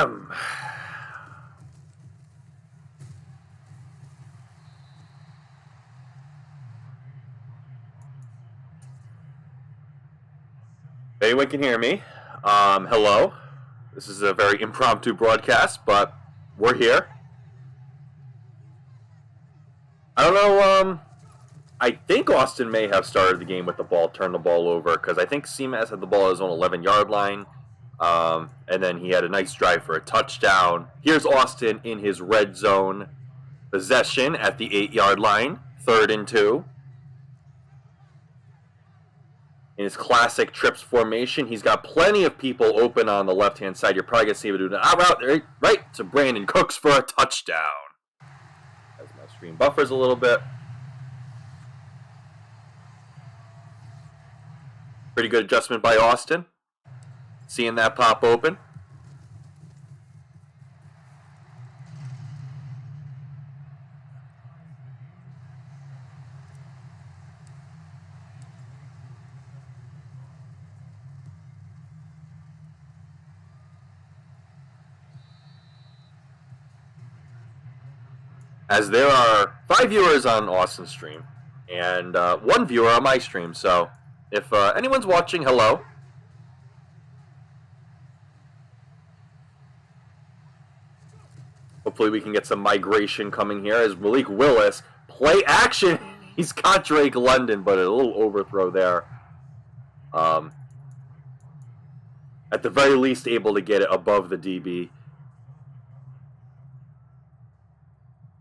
Bam! Anyone can hear me. Hello. This is a very impromptu broadcast, but we're here. I don't know, I think Austin may have started the game with the ball, turned the ball over, because I think Seamas had the ball at his own 11-yard line, and then he had a nice drive for a touchdown. Here's Austin in his red zone possession at the 8-yard line, 3rd and 2. In his classic trips formation, he's got plenty of people open on the left-hand side. You're probably going to see him do that route right to Brandon Cooks for a touchdown. As my screen buffers a little bit. Pretty good adjustment by Austin. Seeing that pop open. As there are 5 viewers on Austin's stream and 1 viewer on my stream, so if anyone's watching, hello. Hopefully we can get some migration coming here as Malik Willis, play action. He's got Drake London, but a little overthrow there. At the very least, able to get it above the DB.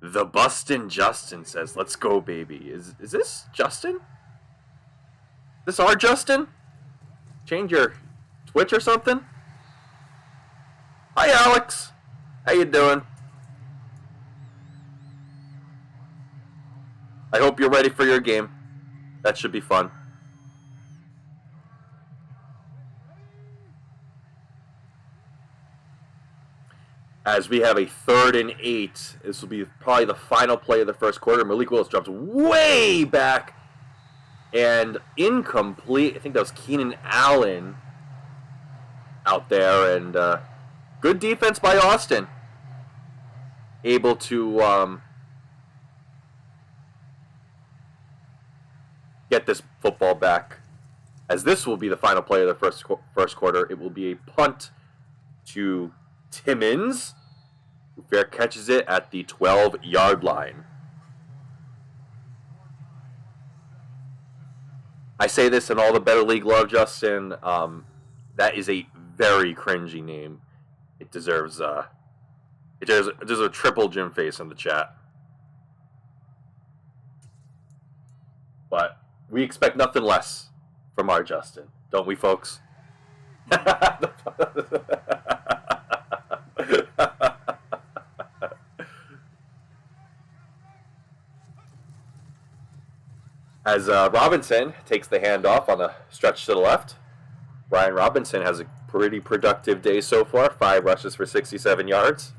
The Bustin' Justin says, let's go, baby. Is this Justin? This our Justin? Change your Twitch or something? Hi, Alex. How you doing? I hope you're ready for your game. That should be fun. As we have a 3rd and 8. This will be probably the final play of the first quarter. Malik Willis drops way back and incomplete. I think that was Keenan Allen out there. And good defense by Austin. Able to get this football back. As this will be the final play of the first quarter, it will be a punt to Timmons, who fair catches it at the 12-yard line. I say this in all the Better League love, Justin. That is a very cringy name. It deserves a triple Jim face in the chat. But we expect nothing less from our Justin, don't we, folks? As Robinson takes the handoff on the stretch to the left. Brian Robinson has a pretty productive day so far. 5 rushes for 67 yards.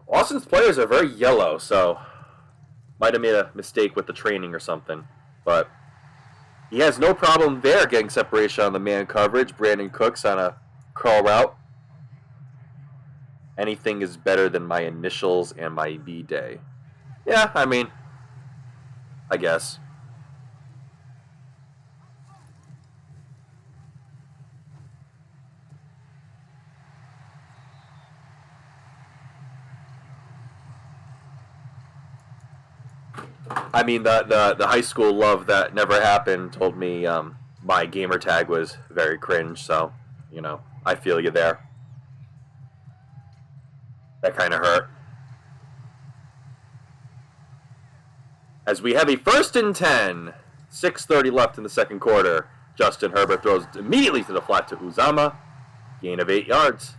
Austin's players are very yellow, so might have made a mistake with the training or something. But he has no problem there getting separation on the man coverage. Brandon Cooks on a curl route. Anything is better than my initials and my B-Day. Yeah, I mean, I guess. I mean, the high school love that never happened told me my gamer tag was very cringe, so, you know, I feel you there. That kind of hurt. As we have a 1st and 10, 6:30 left in the second quarter. Justin Herbert throws immediately to the flat to Uzama. Gain of 8 yards.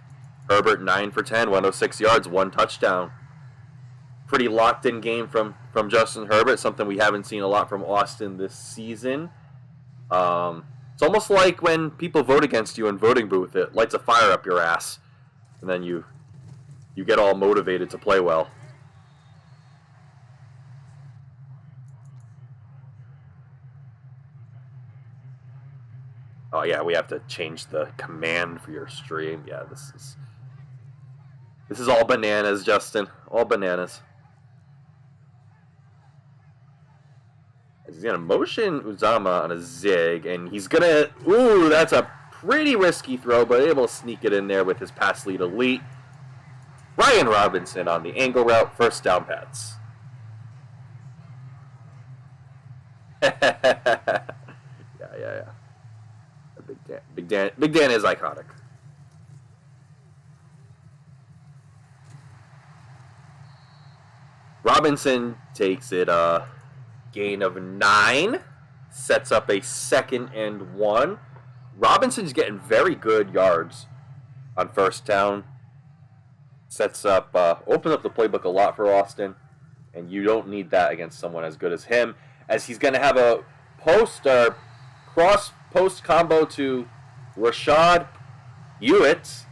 Herbert 9 for 10, 106 yards, 1 touchdown. Pretty locked-in game from Justin Herbert, something we haven't seen a lot from Austin this season. It's almost like when people vote against you in voting booth, it lights a fire up your ass, and then you get all motivated to play well. Oh, yeah, we have to change the command for your stream. Yeah, this is all bananas, Justin. All bananas. He's going to motion Uzama on a zig, and he's going to... Ooh, that's a pretty risky throw, but able to sneak it in there with his pass lead elite. Brian Robinson on the angle route, first down pads. Yeah. Big Dan is iconic. Robinson takes it gain of 9, sets up a 2nd and 1. Robinson's getting very good yards on first down. Opens up the playbook a lot for Austin, and you don't need that against someone as good as him, as he's going to have a cross-post combo to Rashad Hewitt,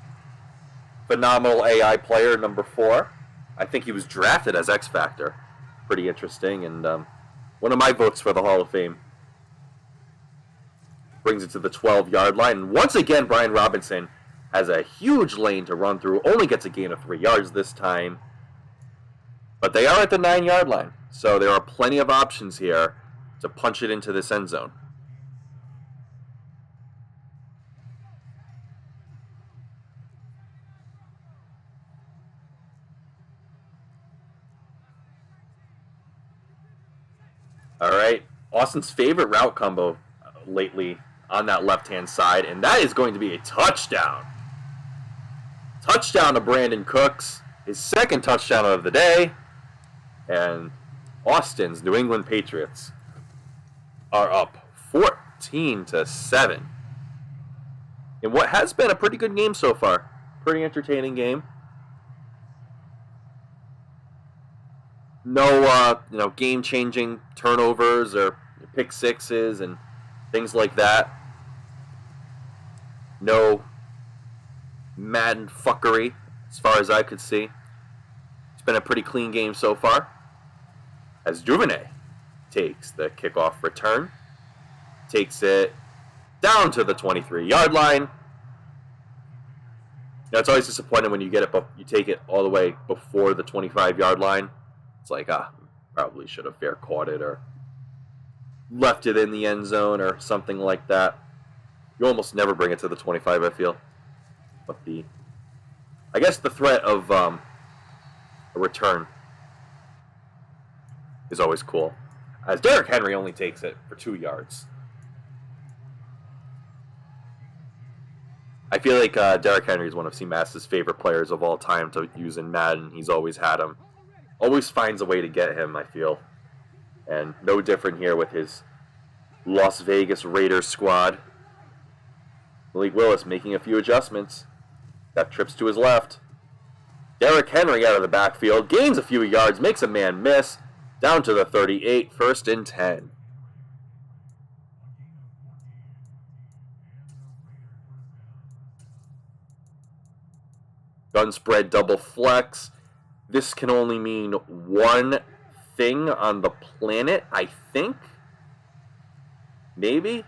phenomenal AI player, number 4. I think he was drafted as X Factor. Pretty interesting, and one of my votes for the Hall of Fame. Brings it to the 12-yard line. And once again, Brian Robinson has a huge lane to run through. Only gets a gain of 3 yards this time. But they are at the 9-yard line. So there are plenty of options here to punch it into this end zone. All right, Austin's favorite route combo lately on that left-hand side, and that is going to be a touchdown. Touchdown to Brandon Cooks, his 2nd touchdown of the day, and Austin's New England Patriots are up 14-7 in what has been a pretty good game so far. Pretty entertaining game. No, game-changing turnovers or pick sixes and things like that. No Madden fuckery, as far as I could see. It's been a pretty clean game so far. As Duvernay takes the kickoff return, takes it down to the 23-yard line. Now, it's always disappointing when you get it, but you take it all the way before the 25-yard line. It's like, probably should have fair caught it or left it in the end zone or something like that. You almost never bring it to the 25, I feel. But I guess the threat of a return is always cool. As Derrick Henry only takes it for 2 yards. I feel like Derrick Henry is one of C-Mass's favorite players of all time to use in Madden. He's always had him. Always finds a way to get him, I feel. And no different here with his Las Vegas Raiders squad. Malik Willis making a few adjustments. Got trips to his left. Derrick Henry out of the backfield. Gains a few yards. Makes a man miss. Down to the 38. 1st and 10. Gun spread double flex. This can only mean one thing on the planet, I think. Maybe?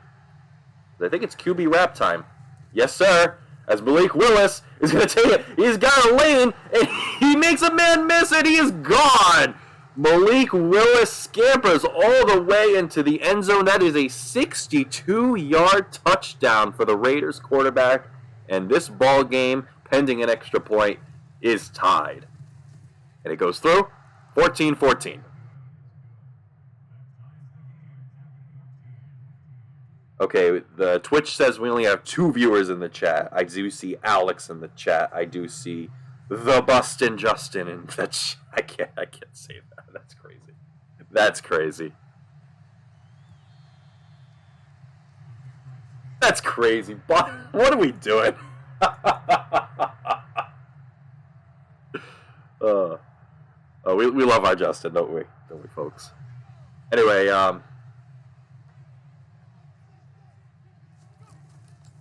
I think it's QB wrap time. Yes, sir. As Malik Willis is going to take it. He's got a lane, and he makes a man miss, and he is gone. Malik Willis scampers all the way into the end zone. That is a 62-yard touchdown for the Raiders quarterback. And this ball game, pending an extra point, is tied. And it goes through 14-14. Okay, the Twitch says we only have 2 viewers in the chat. I do see Alex in the chat. I do see the Bustin' Justin in the chat. I can't say that. That's crazy. That's crazy. That's crazy. But what are we doing? We love our Justin, don't we? Don't we, folks? Anyway,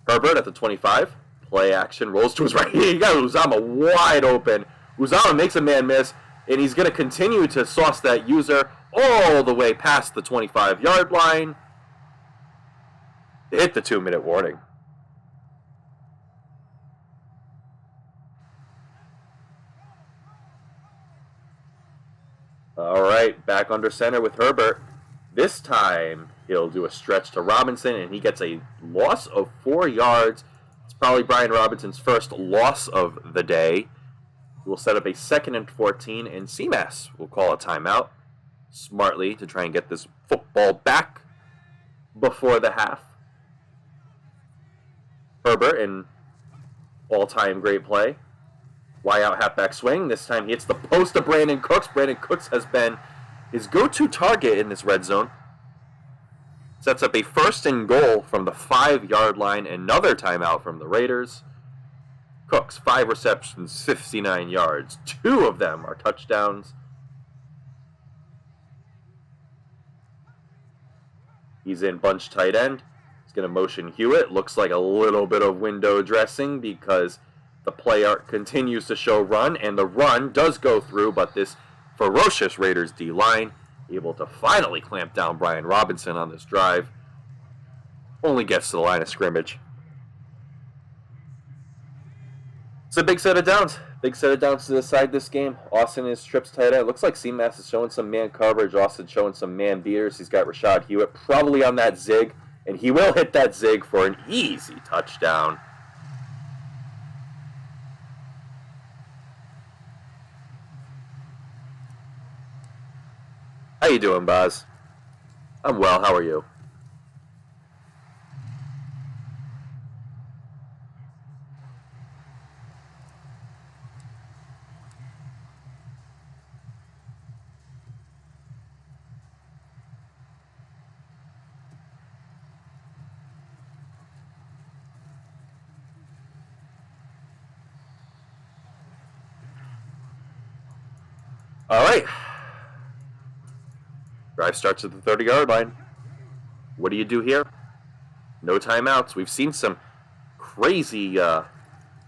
Herbert at the 25. Play action. Rolls to his right. He got Uzama wide open. Uzama makes a man miss, and he's going to continue to sauce that user all the way past the 25-yard line. to hit the 2-minute warning. All right, back under center with Herbert. This time, he'll do a stretch to Robinson, and he gets a loss of 4 yards. It's probably Brian Robinson's first loss of the day. We'll set up a 2nd and 14, and CMAS will call a timeout smartly to try and get this football back before the half. Herbert, in all-time great play. Y-out halfback swing. This time he hits the post of Brandon Cooks. Brandon Cooks has been his go-to target in this red zone. Sets up a 1st and goal from the 5-yard line. Another timeout from the Raiders. Cooks, 5 receptions, 59 yards. 2 of them are touchdowns. He's in bunch tight end. He's going to motion Hewitt. Looks like a little bit of window dressing because the play art continues to show run, and the run does go through, but this ferocious Raiders D-line able to finally clamp down Brian Robinson on this drive. Only gets to the line of scrimmage. It's a big set of downs. Big set of downs to decide this game. Austin is trips tight end. Looks like CMAS is showing some man coverage. Austin showing some man beaters. He's got Rashad Hewitt probably on that zig, and he will hit that zig for an easy touchdown. How you doing, Boz? I'm well. How are you? All right. Drive starts at the 30-yard line. What do you do here? No timeouts. We've seen some crazy no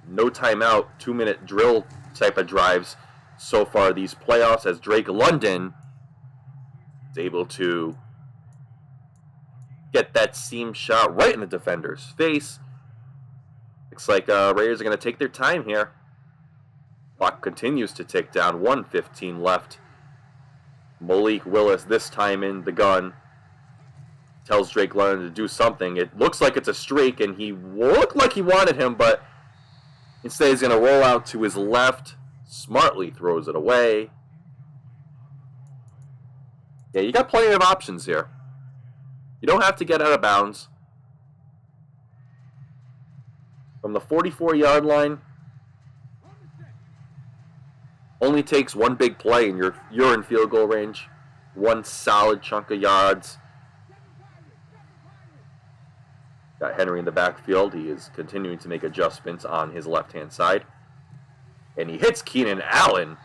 timeout 2-minute drill type of drives so far these playoffs, as Drake London is able to get that seam shot right in the defender's face. Looks like Raiders are going to take their time here. Clock continues to tick down. 1:15 left. Malik Willis, this time in the gun, tells Drake London to do something. It looks like it's a streak, and he looked like he wanted him, but instead he's going to roll out to his left, smartly throws it away. Yeah, you got plenty of options here. You don't have to get out of bounds. From the 44-yard line, only takes one big play and you're in field goal range. One solid chunk of yards. Got Henry in the backfield. He is continuing to make adjustments on his left-hand side. And he hits Keenan Allen,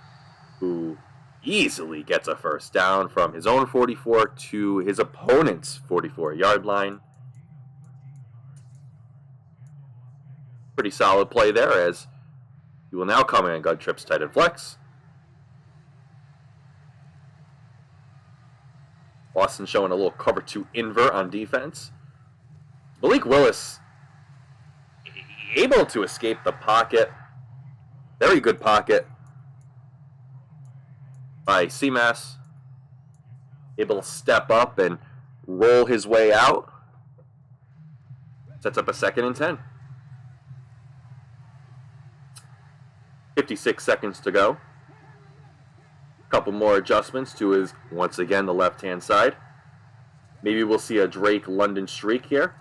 who easily gets a first down from his own 44 to his opponent's 44-yard line. Pretty solid play there, as he will now come in and gun trips tight end flex. Austin showing a little cover 2 invert on defense. Malik Willis able to escape the pocket. Very good pocket by CMAS. Able to step up and roll his way out. Sets up a 2nd and 10. 56 seconds to go. Couple more adjustments to his, once again, the left-hand side. Maybe we'll see a Drake London streak here.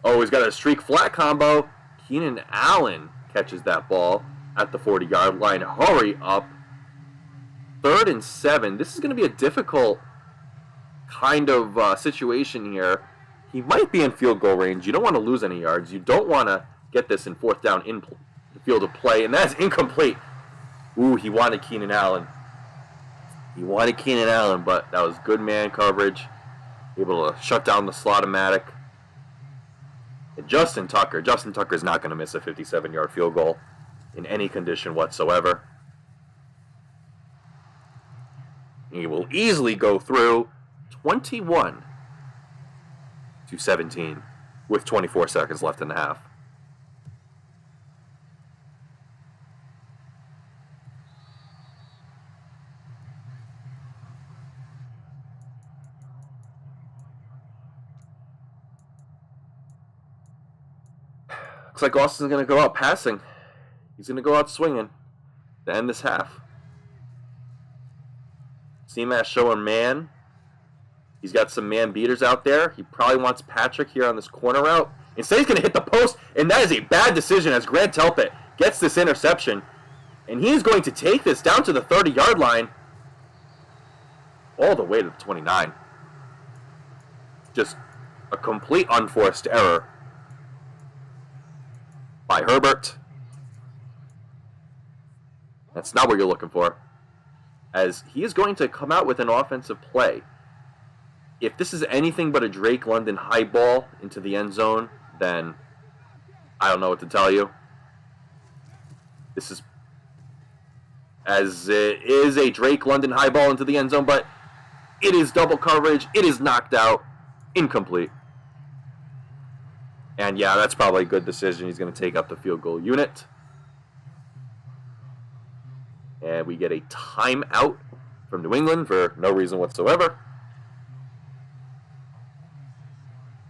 Oh, he's got a streak flat combo. Keenan Allen catches that ball at the 40-yard line. Hurry up. 3rd and 7. This is going to be a difficult kind of situation here. He might be in field goal range. You don't want to lose any yards. You don't want to get this in 4th down in the field of play, and that's incomplete. Ooh, he wanted Keenan Allen. He wanted Keenan Allen, but that was good man coverage. Able to shut down the slot-o-matic. And Justin Tucker's not going to miss a 57-yard field goal in any condition whatsoever. He will easily go through 21-17. with 24 seconds left in the half. Looks like Austin's going to go out passing. He's going to go out swinging to end this half. CMAS showing man. He's got some man beaters out there. He probably wants Patrick here on this corner route. Instead, he's going to hit the post, and that is a bad decision as Grant Telpett gets this interception. And he's going to take this down to the 30-yard line all the way to the 29. Just a complete unforced error by Herbert. That's not what you're looking for, as he is going to come out with an offensive play. If this is anything but a Drake London high ball into the end zone, then I don't know what to tell you. This is, as it is a Drake London high ball into the end zone, but it is double coverage. It is knocked out. Incomplete. And yeah, that's probably a good decision. He's going to take up the field goal unit. And we get a timeout from New England for no reason whatsoever.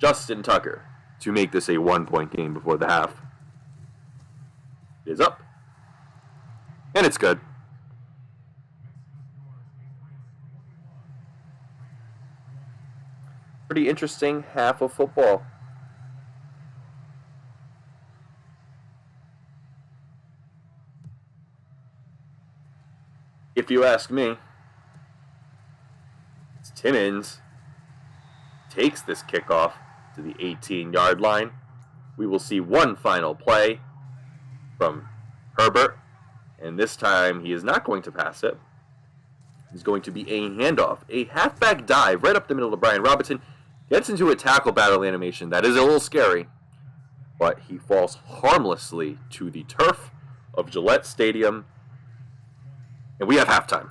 Justin Tucker to make this a 1-point game before the half. It is up. And it's good. Pretty interesting half of football. If you ask me, Timmons takes this kickoff to the 18-yard line. We will see one final play from Herbert, and this time he is not going to pass it. It's going to be a handoff, a halfback dive right up the middle to Brian Robinson. Gets into a tackle battle animation that is a little scary, but he falls harmlessly to the turf of Gillette Stadium, and we have halftime.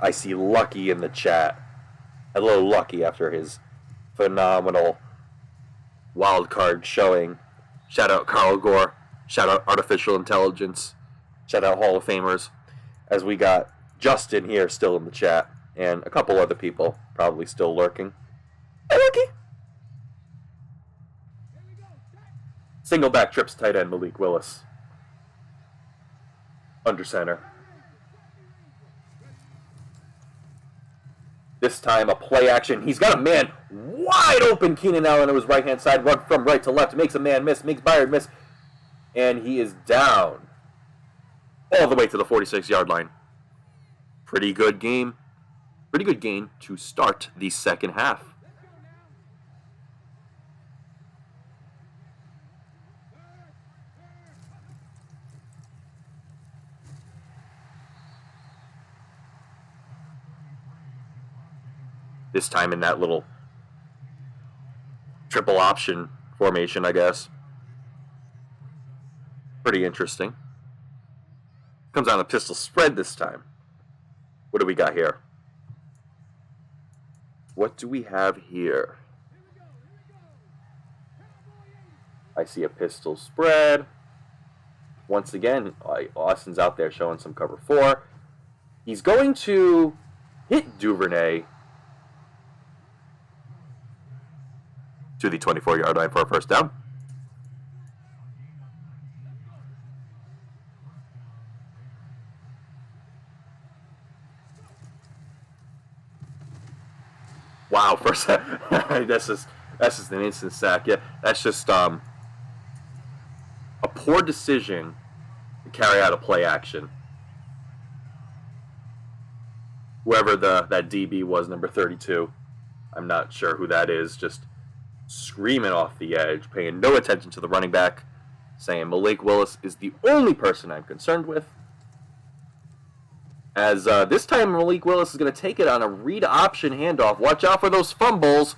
I see Lucky in the chat. Hello, Lucky, after his phenomenal wild card showing. Shout out Carl Gore. Shout out Artificial Intelligence. Shout out Hall of Famers. As we got Justin here still in the chat, and a couple other people probably still lurking. Hey, Lucky! Single back trips tight end Malik Willis. Under center. This time a play action. He's got a man wide open. Keenan Allen on his right hand side. Run from right to left. Makes a man miss. Makes Byard miss. And he is down. All the way to the 46-yard line. Pretty good game. Pretty good game to start the second half. This time in that little triple option formation, I guess. Pretty interesting. Comes on a pistol spread this time. What do we got here? What do we have here? I see a pistol spread. Once again, Austin's out there showing some cover 4. He's going to hit Duvernay to the 24-yard line for a first down. Wow, first that's just an instant sack. Yeah, that's just a poor decision to carry out a play action. Whoever that DB was, number 32, I'm not sure who that is, just screaming off the edge, paying no attention to the running back, saying Malik Willis is the only person I'm concerned with. As this time Malik Willis is going to take it on a read option handoff. Watch out for those fumbles.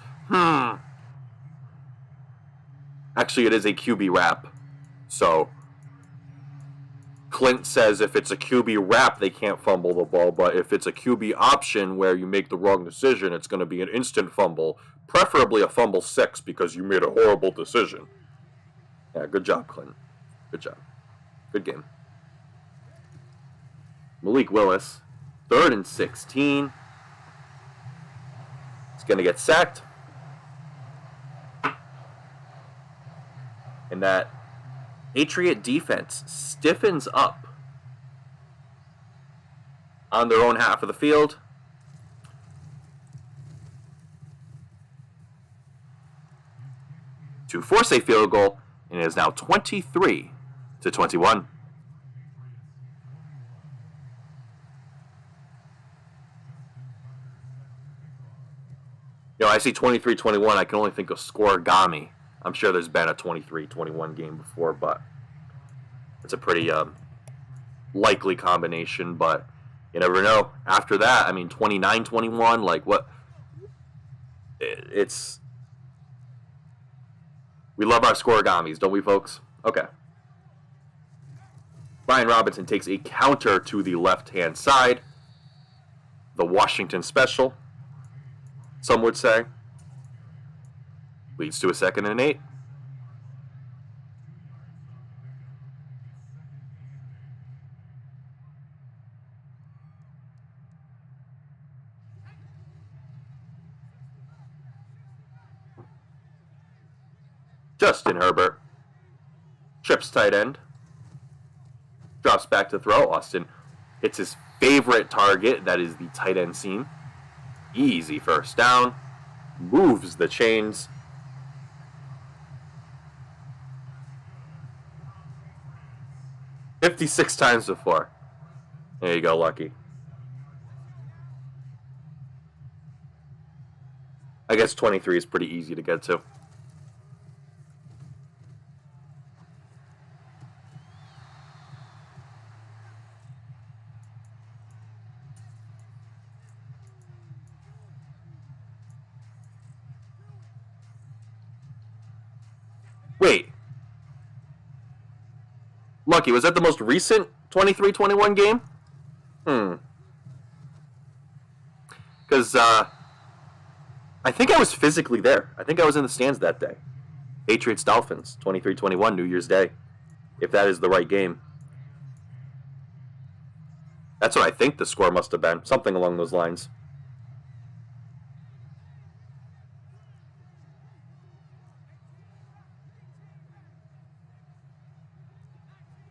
Actually, it is a QB wrap. So, Clint says if it's a QB wrap, they can't fumble the ball, but if it's a QB option where you make the wrong decision, it's going to be an instant fumble, preferably a fumble 6 because you made a horrible decision. Yeah, good job, Clint. Good job. Good game. Malik Willis, 3rd and 16. He's going to get sacked. And that Patriot defense stiffens up on their own half of the field. To force a field goal, and it is now 23-21. I see 23-21, I can only think of scoregami. I'm sure there's been a 23-21 game before, but it's a pretty likely combination, but you never know. After that, 29-21, like what? It's... We love our scoregamis, don't we, folks? Okay. Brian Robinson takes a counter to the left-hand side. The Washington special, some would say. Leads to a 2nd and 8. Justin Herbert trips tight end. Drops back to throw. Austin hits his favorite target. That is the tight end seam. Easy first down. Moves the chains. "56 times before." There you go, Lucky. I guess 23 is pretty easy to get to. Wait. Lucky, was that the most recent 23-21 game? Because, I think I was physically there. I think I was in the stands that day. Patriots Dolphins, 23-21, New Year's Day. If that is the right game. That's what I think the score must have been. Something along those lines.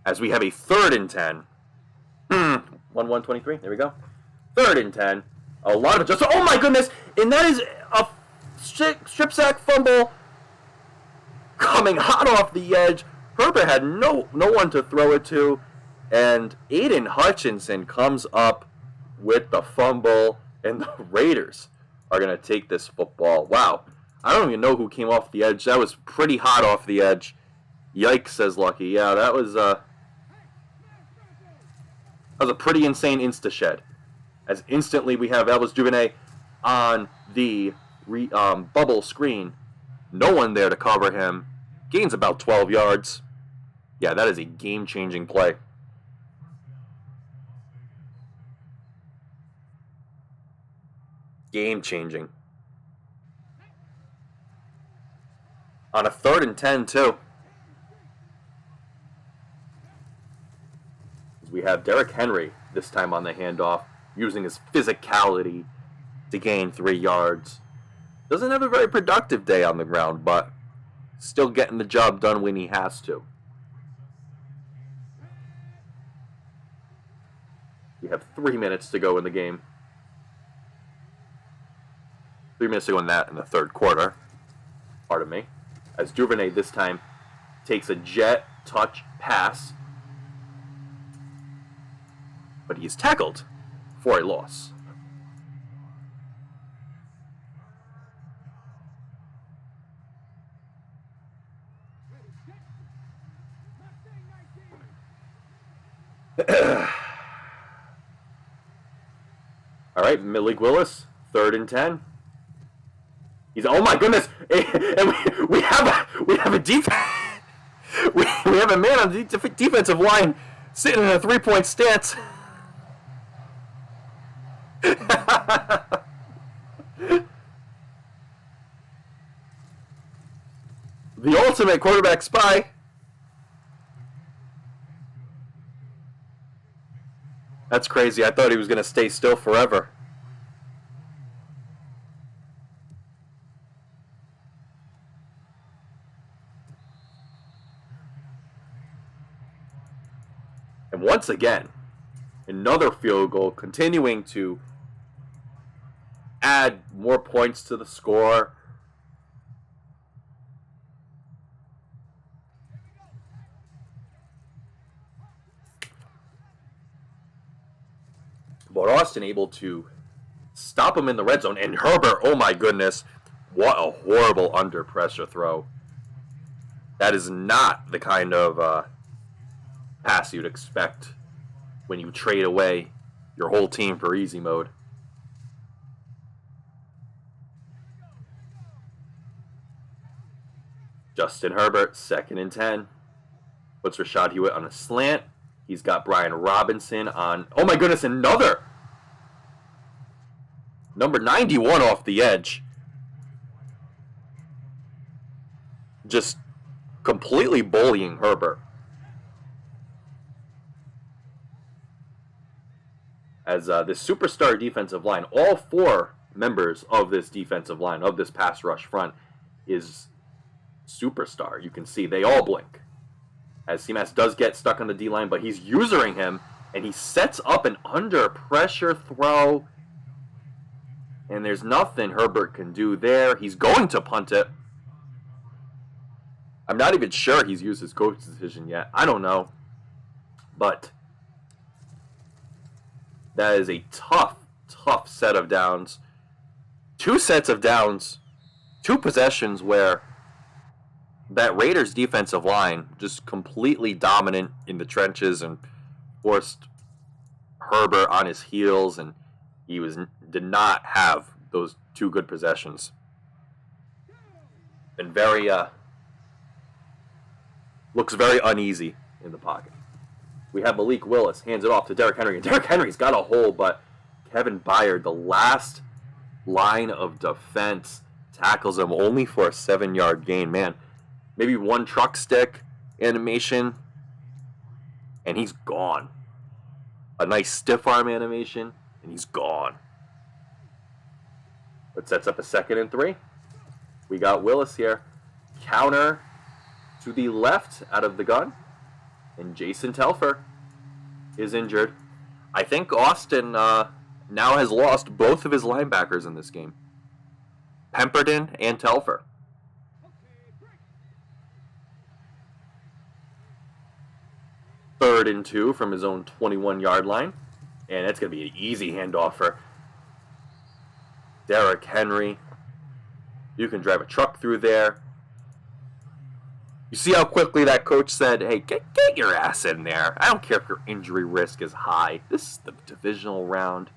As we have a 3rd and 10. 1-1-23. There we go. 3rd and 10. A lot of adjustments. Oh my goodness! And that is a strip sack fumble coming hot off the edge. Herbert had no one to throw it to. And Aiden Hutchinson comes up with the fumble. And the Raiders are going to take this football. Wow. I don't even know who came off the edge. That was pretty hot off the edge. Yikes, says Lucky. Yeah, that was a pretty insane insta-shed. As instantly we have Elvis Duvernay on the bubble screen. No one there to cover him. Gains about 12 yards. Yeah, that is a game-changing play. Game-changing. On a 3rd and 10, too. We have Derrick Henry this time on the handoff, using his physicality to gain 3 yards. Doesn't have a very productive day on the ground, but still getting the job done when he has to. We have 3 minutes to go in the game. 3 minutes to go in the 3rd quarter. Pardon me. As Duvernay this time takes a jet touch pass. But he is tackled for a loss. All right, Malik Willis, 3rd and 10. Oh my goodness! And we have a defense. We have a man on the defensive line Sitting in a 3-point stance. The ultimate quarterback spy. That's crazy. I thought he was going to stay still forever. And once again, another field goal, continuing to add more points to the score. But Austin able to stop him in the red zone. And Herbert, oh my goodness, what a horrible under pressure throw. That is not the kind of pass you'd expect when you trade away your whole team for easy mode. Justin Herbert, 2nd and 10. Puts Rashad Hewitt on a slant. He's got Brian Robinson on... Oh my goodness, another! Number 91 off the edge. Just completely bullying Herbert. As this superstar defensive line, all 4 members of this defensive line, of this pass rush front, is superstar. You can see they all blink. As CMAS does get stuck on the D-line, but he's using him, and he sets up an under pressure throw. And there's nothing Herbert can do there. He's going to punt it. I'm not even sure he's used his coach's decision yet. I don't know. But that is a tough set of downs. 2 sets of downs. 2 possessions where that Raiders defensive line just completely dominant in the trenches and forced Herbert on his heels, and he did not have those 2 good possessions. And looks very uneasy in the pocket. We have Malik Willis, hands it off to Derrick Henry, and Derrick Henry's got a hole, but Kevin Byard, the last line of defense, tackles him only for a 7-yard gain. Man, maybe 1 truck stick animation, and he's gone. A nice stiff arm animation, and he's gone. It sets up a 2nd and 3. We got Willis here. Counter to the left out of the gun, and Jason Telfer is injured. I think Austin now has lost both of his linebackers in this game. Pemberton and Telfer. Third and 2 from his own 21-yard line. And it's going to be an easy handoff for Derrick Henry. You can drive a truck through there. You see how quickly that coach said, hey, get your ass in there. I don't care if your injury risk is high. This is the divisional round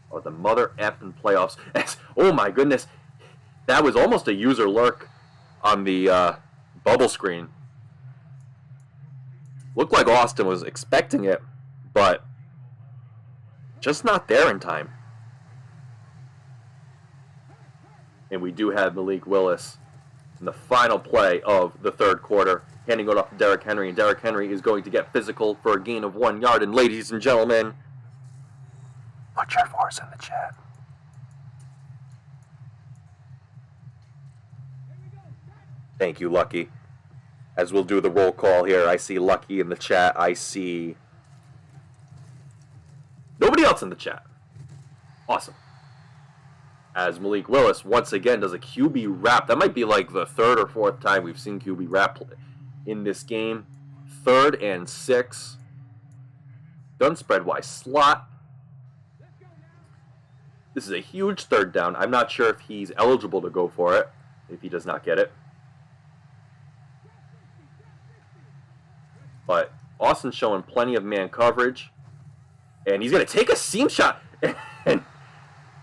or the mother effing playoffs. Oh my goodness. That was almost a user lurk on the bubble screen. Looked like Austin was expecting it, but just not there in time. And we do have Malik Willis in the final play of the 3rd quarter, handing it off to Derrick Henry, and Derrick Henry is going to get physical for a gain of 1 yard. And ladies and gentlemen, put your force in the chat. Thank you, Lucky. As we'll do the roll call here, I see Lucky in the chat. I see nobody else in the chat. Awesome. As Malik Willis once again does a QB wrap. That might be like the 3rd or 4th time we've seen QB wrap in this game. 3rd and 6. Gun spread wise slot. This is a huge 3rd down. I'm not sure if he's eligible to go for it if he does not get it. But Austin's showing plenty of man coverage. And he's going to take a seam shot. And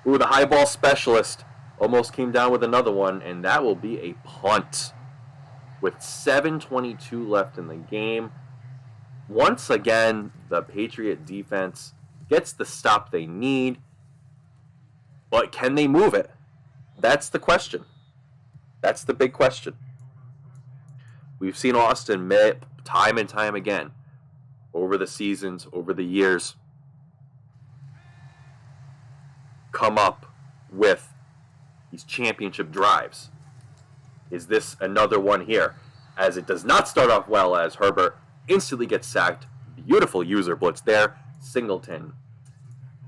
the high ball specialist almost came down with another one. And that will be a punt. With 7:22 left in the game. Once again, the Patriot defense gets the stop they need, but can they move it? That's the question. That's the big question. We've seen Austin time and time again over the seasons, over the years, come up with these championship drives. Is this another one here? As it does not start off well, as Herbert instantly gets sacked. Beautiful user blitz there. Singleton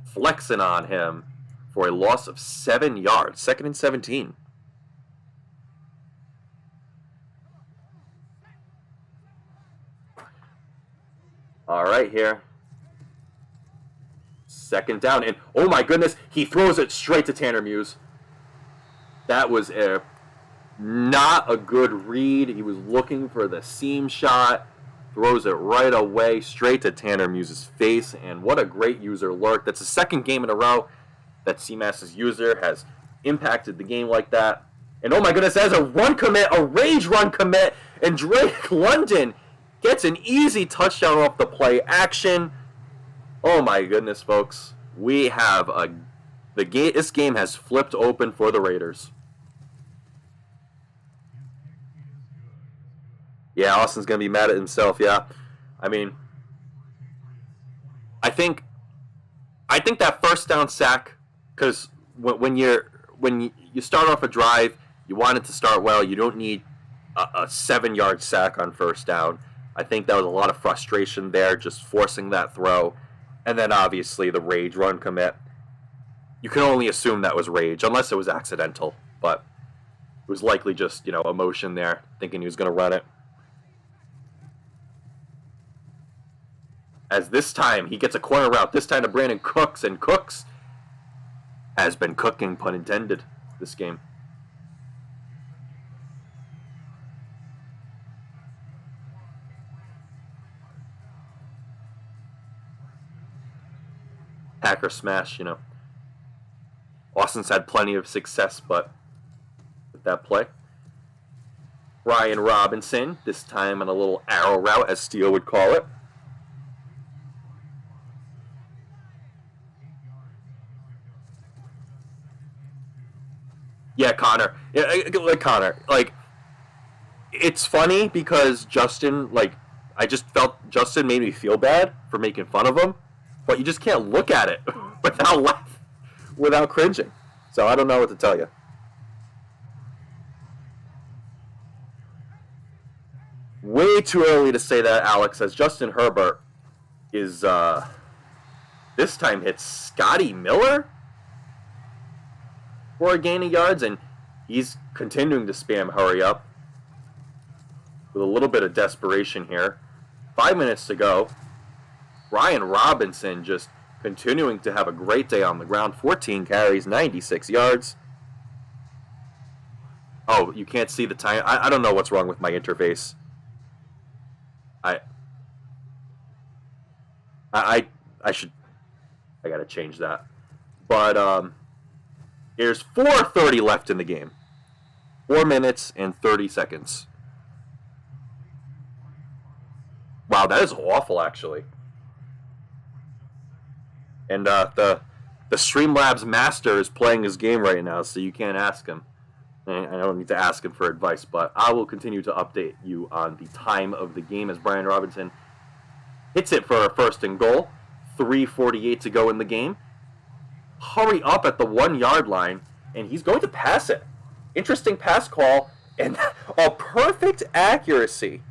flexing on him for a loss of 7 yards. 2nd and 17. All right, here. 2nd down. And, oh my goodness, he throws it straight to Tanner Muse. That was not a good read. He was looking for the seam shot. Throws it right away, straight to Tanner Muse's face. And what a great user lurk. That's the 2nd game in a row that CMAS's user has impacted the game like that. And oh my goodness, that's a run commit, a rage run commit. And Drake London gets an easy touchdown off the play action. Oh my goodness, folks. We have this game has flipped open for the Raiders. Yeah, Austin's going to be mad at himself, yeah. I mean, I think that 1st down sack, because when you start off a drive, you want it to start well. You don't need a 7-yard sack on 1st down. I think that was a lot of frustration there, just forcing that throw. And then obviously the rage run commit. You can only assume that was rage, unless it was accidental. But it was likely just, emotion there, thinking he was going to run it. As this time, he gets a corner route, this time to Brandon Cooks, and Cooks has been cooking, pun intended, this game. Packer smash, Austin's had plenty of success, but with that play. Brian Robinson, this time on a little arrow route, as Steele would call it. Yeah, Connor. Connor. It's funny because Justin, I just felt Justin made me feel bad for making fun of him, but you just can't look at it without cringing. So I don't know what to tell you. Way too early to say that, Alex, as Justin Herbert is this time hits Scotty Miller for a gain of yards, and he's continuing to spam hurry up with a little bit of desperation here. 5 minutes to go. Brian Robinson just continuing to have a great day on the ground. 14 carries, 96 yards. Oh, you can't see the time. I don't know what's wrong with my interface. I gotta change that. But there's 4:30 left in the game. 4 minutes and 30 seconds. Wow, that is awful, actually. And the Streamlabs master is playing his game right now, so you can't ask him. I don't need to ask him for advice, but I will continue to update you on the time of the game as Brian Robinson hits it for a 1st and goal. 3:48 to go in the game. Hurry up at the 1-yard line, and he's going to pass it. Interesting pass call, and a perfect accuracy.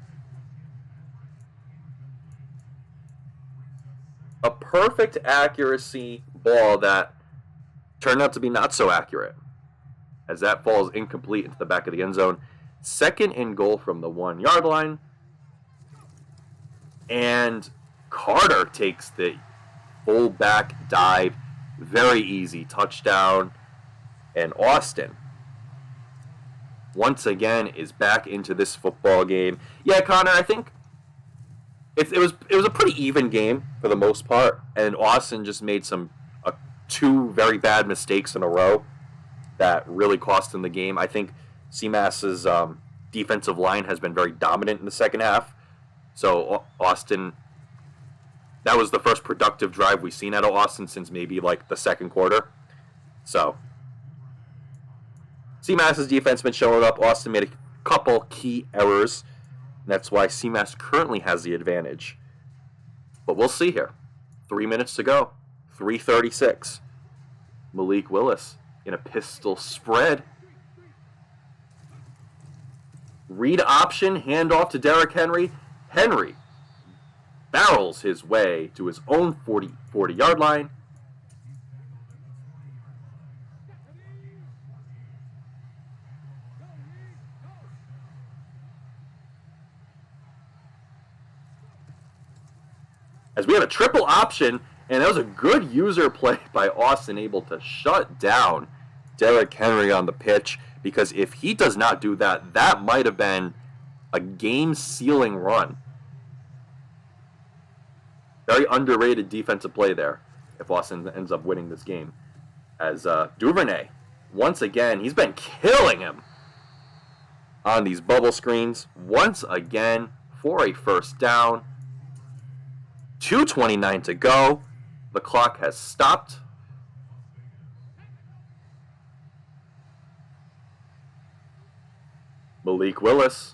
A perfect accuracy ball that turned out to be not so accurate, as that falls incomplete into the back of the end zone. 2nd and goal from the 1-yard line. And Carter takes the fullback dive. Very easy touchdown. And Austin, once again, is back into this football game. Yeah, Connor, I think it was a pretty even game for the most part. And Austin just made two very bad mistakes in a row that really cost him the game. I think CMAS's defensive line has been very dominant in the second half. So Austin that was the first productive drive we've seen out of Austin since maybe like the second quarter. So, CMAS's defense been showing up. Austin made a couple key errors. And that's why CMAS currently has the advantage. But we'll see here. 3 minutes to go. 3:36. Malik Willis in a pistol spread. Read option, handoff to Derrick Henry. Henry barrels his way to his own 40-yard line. As we have a triple option, and that was a good user play by Austin, able to shut down Derrick Henry on the pitch, because if he does not do that, that might have been a game-sealing run. Very underrated defensive play there if Austin ends up winning this game. As Duvernay, once again, he's been killing him on these bubble screens. Once again, for a first down. 2:29 to go. The clock has stopped. Malik Willis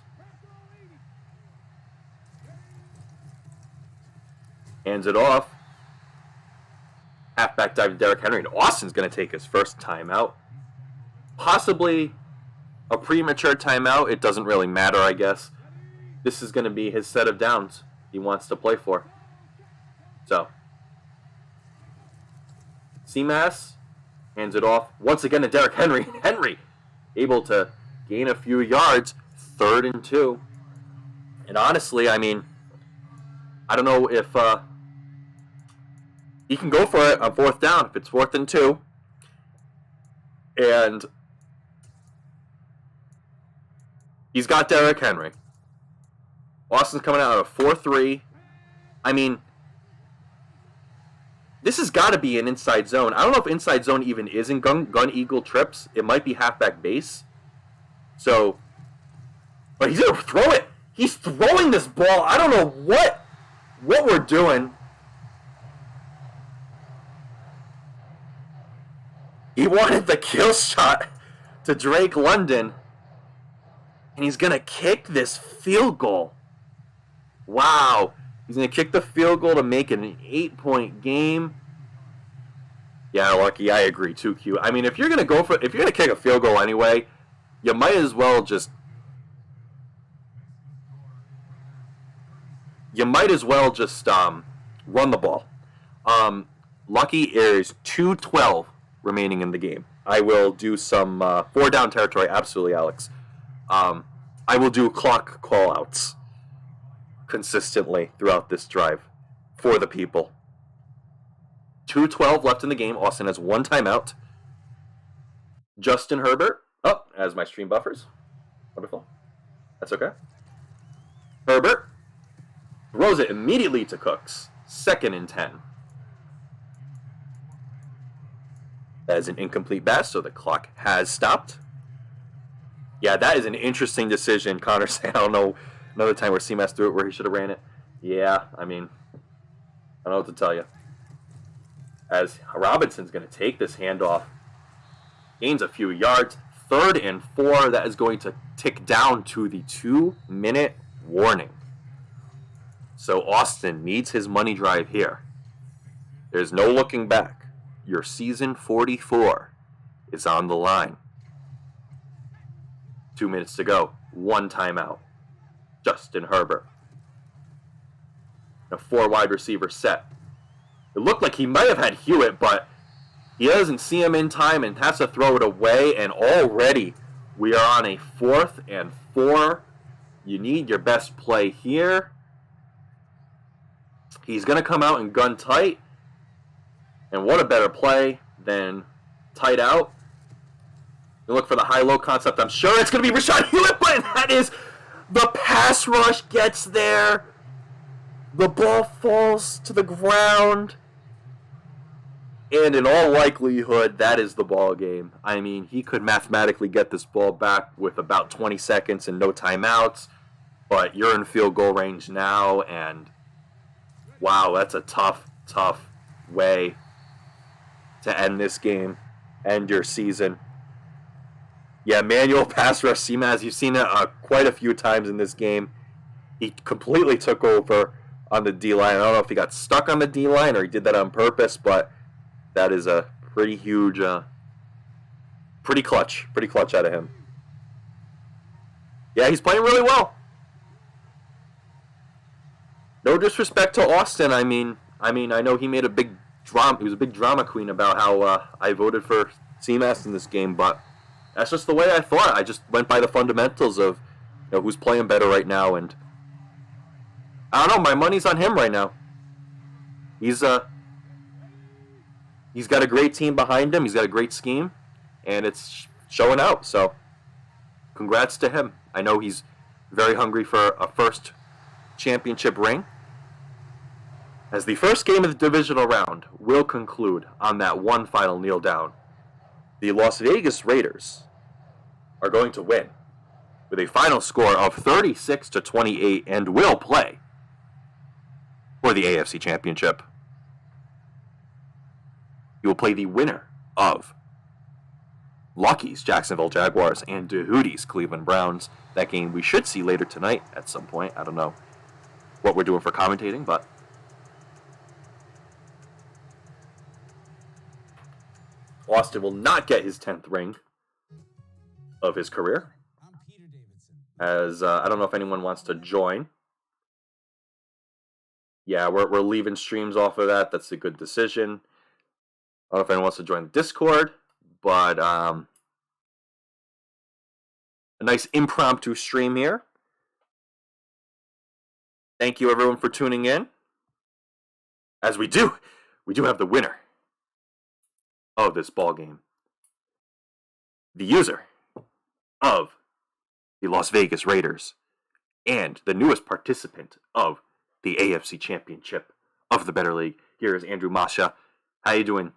hands it off. Halfback dive to Derrick Henry, and Austin's going to take his first timeout. Possibly a premature timeout. It doesn't really matter, I guess. This is going to be his set of downs he wants to play for. So, CMAS hands it off once again to Derrick Henry. Henry able to gain a few yards, 3rd and 2. And honestly, I mean, I don't know if he can go for it on 4th down if it's 4th and 2. And he's got Derrick Henry. Austin's coming out of 4-3. I mean, this has got to be an inside zone. I don't know if inside zone even is in gun eagle trips. It might be halfback base. So, but he's going to throw it. He's throwing this ball. I don't know what we're doing. He wanted the kill shot to Drake London. And he's going to kick this field goal. Wow. He's going to kick the field goal to make it an 8-point game. Yeah, Lucky, I agree. Too cute. I mean, if you're going to kick a field goal anyway, you might as well just run the ball. Lucky is 2:12 remaining in the game. I will do some 4-down territory. Absolutely, Alex. I will do clock call-outs consistently throughout this drive for the people. 2:12 left in the game. Austin has 1 timeout. Justin Herbert. Oh, as my stream buffers. Wonderful. That's okay. Herbert throws it immediately to Cooks. 2nd and 10. That is an incomplete pass, so the clock has stopped. Yeah, that is an interesting decision. Connor saying, I don't know, another time where CMAS threw it where he should have ran it. Yeah, I mean, I don't know what to tell you. As Robinson's going to take this handoff, gains a few yards, 3rd and 4. That is going to tick down to the 2-minute warning. So Austin needs his money drive here. There's no looking back. Your season 44 is on the line. 2 minutes to go. 1 timeout. Justin Herbert. A 4 wide receiver set. It looked like he might have had Hewitt, but he doesn't see him in time and has to throw it away. And already we are on a 4th and 4. You need your best play here. He's going to come out and gun tight. And what a better play than tight out. You look for the high-low concept. I'm sure it's going to be Rashad Hewitt, but that is the pass rush gets there. The ball falls to the ground. And in all likelihood, that is the ball game. I mean, he could mathematically get this ball back with about 20 seconds and no timeouts. But you're in field goal range now, and Wow, that's a tough, tough way to end this game, end your season. Yeah, manual pass rush, CMAS, you've seen it quite a few times in this game. He completely took over on the D-line. I don't know if he got stuck on the D-line or he did that on purpose, but that is a pretty huge, pretty clutch out of him. Yeah, he's playing really well. No disrespect to Austin. I know he made a big drama. He was a big drama queen about how I voted for CMAS in this game, but that's just the way I thought. I just went by the fundamentals of who's playing better right now, and I don't know. My money's on him right now. He's he's got a great team behind him. He's got a great scheme, and it's showing out. So, congrats to him. I know he's very hungry for a first championship ring. As the first game of the divisional round will conclude on that one final kneel down, the Las Vegas Raiders are going to win with a final score of 36-28 and will play for the AFC Championship. You will play the winner of Lucky's Jacksonville Jaguars and DeHooties Cleveland Browns. That game we should see later tonight at some point. I don't know what we're doing for commentating, but Austin will not get his 10th ring of his career. As I don't know if anyone wants to join. Yeah, we're leaving streams off of that. That's a good decision. I don't know if anyone wants to join the Discord, but a nice impromptu stream here. Thank you everyone for tuning in. As we do have the winner of this ball game. The user of the Las Vegas Raiders and the newest participant of the AFC Championship of the Better League. Here is Andrew Masha. How you doing?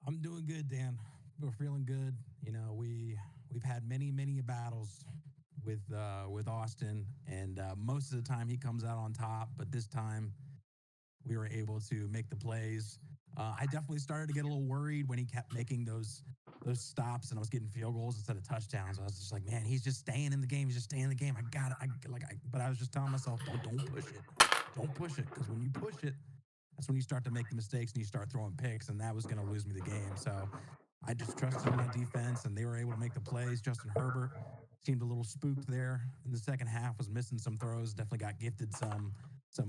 I'm doing good, Dan. We're feeling good. We've had many battles with Austin, and most of the time he comes out on top. But this time, we were able to make the plays. I definitely started to get a little worried when he kept making those stops, and I was getting field goals instead of touchdowns. I was just like, man, he's just staying in the game. He's just staying in the game. I got it. But I was just telling myself, don't push it. Don't push it, because when you push it, that's when you start to make the mistakes and you start throwing picks, and that was going to lose me the game. So I just trusted in my defense, and they were able to make the plays. Justin Herbert seemed a little spooked there in the second half, was missing some throws, definitely got gifted some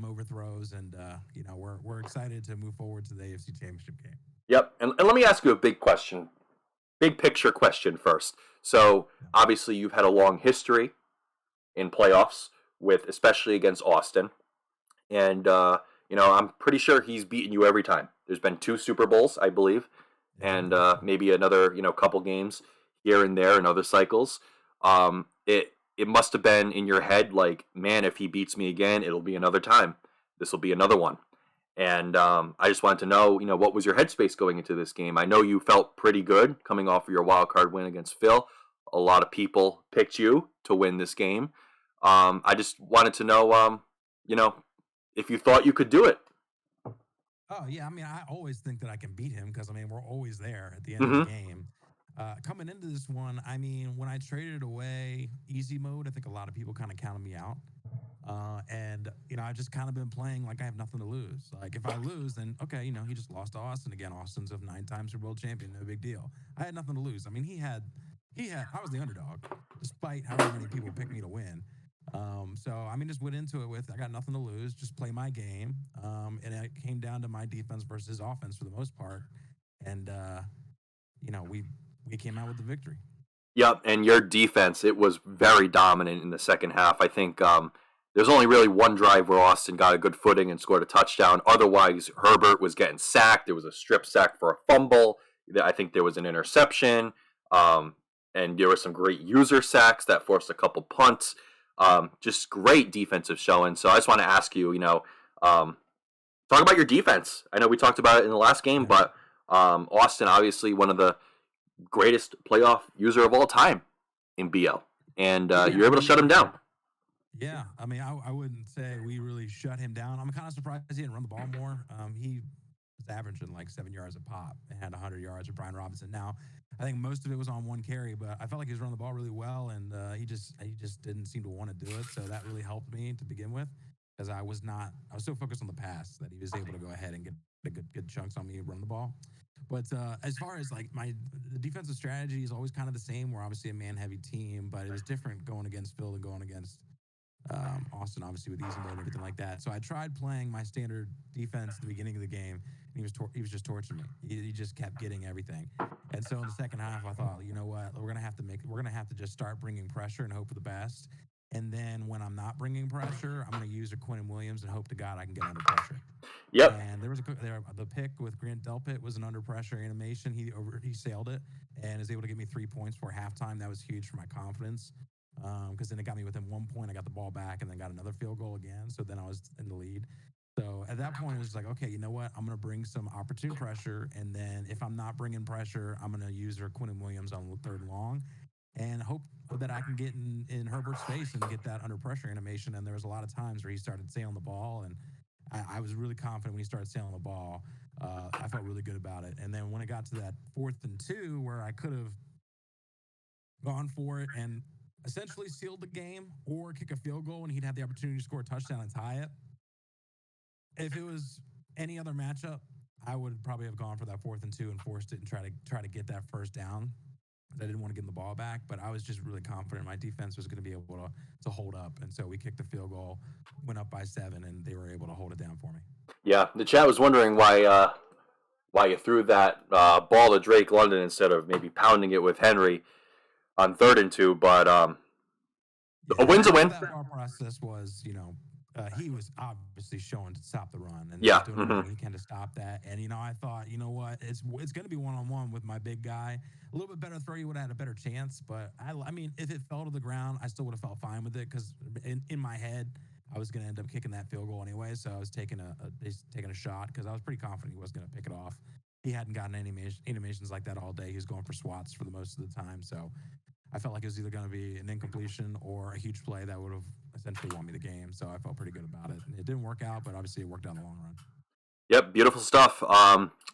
overthrows, and we're excited to move forward to the AFC Championship game. Yep, and let me ask you a big picture question first. So obviously you've had a long history in playoffs with, especially against Austin, and I'm pretty sure he's beaten you every time. There's been 2 Super Bowls, I believe, and maybe another couple games here and there in other cycles. It must have been in your head like, man, if he beats me again, it'll be another time. This will be another one. And I just wanted to know, what was your headspace going into this game? I know you felt pretty good coming off of your wild card win against Phil. A lot of people picked you to win this game. I just wanted to know, if you thought you could do it. Oh, yeah. I always think that I can beat him because, we're always there at the end of the game. Coming into this one, when I traded away easy mode, I think a lot of people kind of counted me out. And I've just kind of been playing like I have nothing to lose. Like, if I lose, then, okay, he just lost to Austin again. Austin's a 9-time Super Bowl champion. No big deal. I had nothing to lose. I was the underdog, despite however many people picked me to win. So just went into it with, I got nothing to lose, just play my game. And it came down to my defense versus his offense for the most part. And, we came out with the victory. Yep, and your defense, it was very dominant in the second half. I think there's only really one drive where Austin got a good footing and scored a touchdown. Otherwise, Herbert was getting sacked. There was a strip sack for a fumble. I think there was an interception. And there were some great user sacks that forced a couple punts. Just great defensive showing. So I just want to ask you, talk about your defense. I know we talked about it in the last game, but Austin, obviously one of the greatest playoff user of all time in BL. And you're able to shut him down. Yeah, I mean, I wouldn't say we really shut him down. I'm kind of surprised he didn't run the ball more. He was averaging like 7 yards a pop and had 100 yards with Brian Robinson. Now, I think most of it was on one carry, but I felt like he was running the ball really well, and he just didn't seem to want to do it. So that really helped me to begin with, because I was so focused on the pass that he was able to go ahead and get a good chunks on me run the ball. But as far as like the defensive strategy is always kind of the same. We're obviously a man heavy team, but it was different going against Phil than going against Austin, obviously with easy mode and everything like that. So I tried playing my standard defense at the beginning of the game, and he was just torching me. He just kept getting everything. And so in the second half, I thought, you know what, we're gonna have to just start bringing pressure and hope for the best. And then when I'm not bringing pressure, I'm gonna use a Quentin Williams and hope to God I can get under pressure. Yep. And the pick with Grant Delpit was an under pressure animation. He sailed it and is able to give me 3 points for halftime. That was huge for my confidence, because then it got me within 1 point. I got the ball back and then got another field goal again. So then I was in the lead. So at that point, it was like, okay, you know what? I'm going to bring some opportune pressure. And then if I'm not bringing pressure, I'm going to use our Quentin Williams on the third and long and hope that I can get in Herbert's face and get that under pressure animation. And there was a lot of times where he started sailing the ball, and I was really confident when he started sailing the ball. I felt really good about it. And then when it got to that 4th and 2, where I could have gone for it and essentially sealed the game or kick a field goal, and he'd have the opportunity to score a touchdown and tie it. If it was any other matchup, I would probably have gone for that 4th and 2 and forced it and try to get that first down. I didn't want to give him the ball back, but I was just really confident my defense was going to be able to hold up. And so we kicked the field goal, went up by 7, and they were able to hold it down for me. Yeah, the chat was wondering why you threw that ball to Drake London instead of maybe pounding it with Henry on 3rd and 2. But Yeah, a win's a win. that thought process was, he was obviously showing to stop the run, and Yeah. he's doing everything he can to stop that. And I thought, you know what, it's going to be 1-on-1 with my big guy. A little bit better throw, you would have had a better chance. But I mean, if it fell to the ground, I still would have felt fine with it, because in my head, I was going to end up kicking that field goal anyway. So I was taking a shot, because I was pretty confident he was going to pick it off. He hadn't gotten animations like that all day. He was going for swats for the most of the time. So I felt like it was either going to be an incompletion or a huge play that would have essentially won me the game. So I felt pretty good about it. It didn't work out, but obviously it worked out in the long run. Yep, beautiful stuff.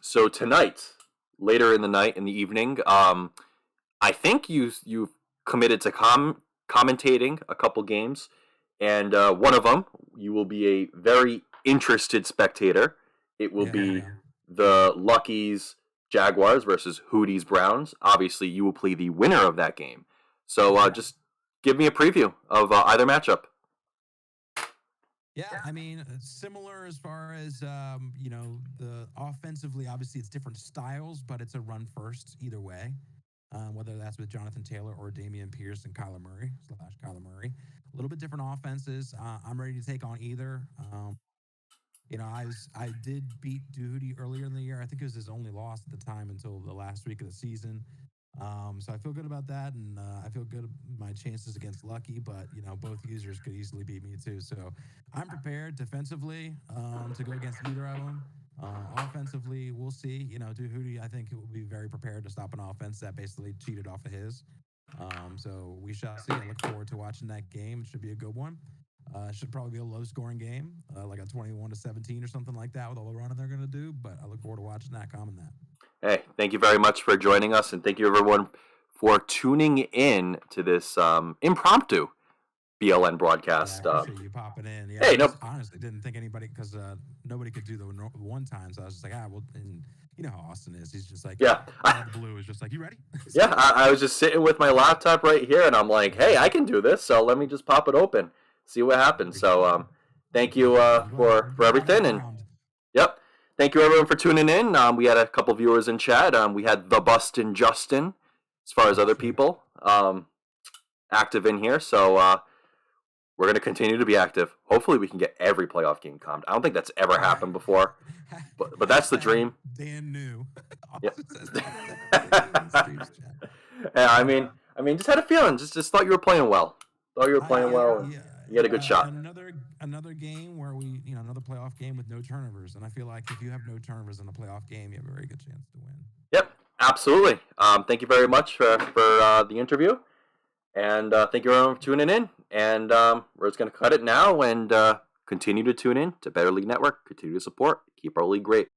So tonight, later in the night, in the evening, I think you've committed to commentating a couple games, and one of them you will be a very interested spectator. It will be the Luckies Jaguars versus Hootie's Browns. Obviously, you will play the winner of that game. So just give me a preview of either matchup. Yeah, I mean, similar as far as the offensively. Obviously, it's different styles, but it's a run first either way. Whether that's with Jonathan Taylor or Damian Pierce and Kyler Murray / Kyler Murray, a little bit different offenses. I'm ready to take on either. I did beat Duty earlier in the year. I think it was his only loss at the time until the last week of the season. So I feel good about that, and I feel good my chances against Lucky. But both users could easily beat me too. So I'm prepared defensively to go against either of them. Offensively, we'll see. Duty, I think, will be very prepared to stop an offense that basically cheated off of his. So we shall see. I look forward to watching that game. It should be a good one. It should probably be a low-scoring game, like a 21-17 or something like that, with all the running they're going to do. But I look forward to watching that, comment that. Hey, thank you very much for joining us, and thank you everyone for tuning in to this impromptu BLN broadcast. Yeah, I appreciate you popping in. Yeah, hey, no, honestly didn't think anybody, because nobody could do the one time. So I was just like, well, and you know how Austin is. He's just like, yeah, out of the blue is just like, you ready? Yeah, I was just sitting with my laptop right here, and I'm like, hey, I can do this, so let me just pop it open, see what happens. So thank you for everything, and yep, thank you everyone for tuning in. We had a couple viewers in chat. We had the Bustin' Justin, as far as other people active in here. So we're going to continue to be active. Hopefully we can get every playoff game commed. I don't think that's ever happened before, but that's the dream. Dan knew. Yeah. Yeah, I mean, just had a feeling. Just thought you were playing well. Thought you were playing well. And you had a good shot. Another game where another playoff game with no turnovers, and I feel like if you have no turnovers in a playoff game, you have a very good chance to win. Yep, absolutely. Thank you very much for the interview, And thank you everyone for tuning in. And we're just going to cut it now and continue to tune in to Better League Network. Continue to support. Keep our league great.